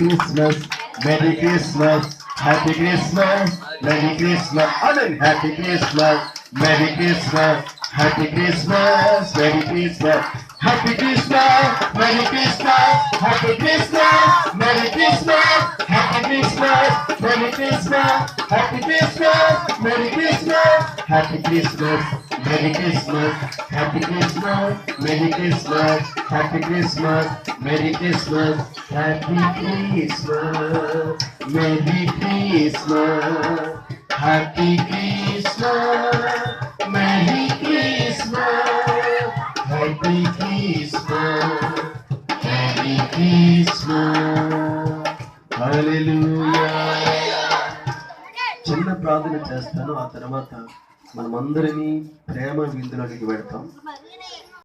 Christmas, Merry Christmas, Happy Christmas, Merry Christmas, Amen. Happy Christmas, Merry Christmas, Happy Christmas, Merry Christmas, Happy Christmas, Merry Christmas, Happy Christmas, Merry Christmas, Happy Christmas, Merry Christmas, Happy Christmas, Merry Christmas, Happy Christmas, Merry Christmas, Happy Christmas, Merry Christmas, Happy Christmas, Merry Christmas, Happy Christmas, Merry Christmas, Happy Christmas, Merry Christmas, Happy Christmas, Merry Christmas, Hallelujah. చిన్న ప్రార్థన చేస్తాను, ఆ తర్వాత మనమందరినీ ప్రేమ విందులోకి వెళ్తాం.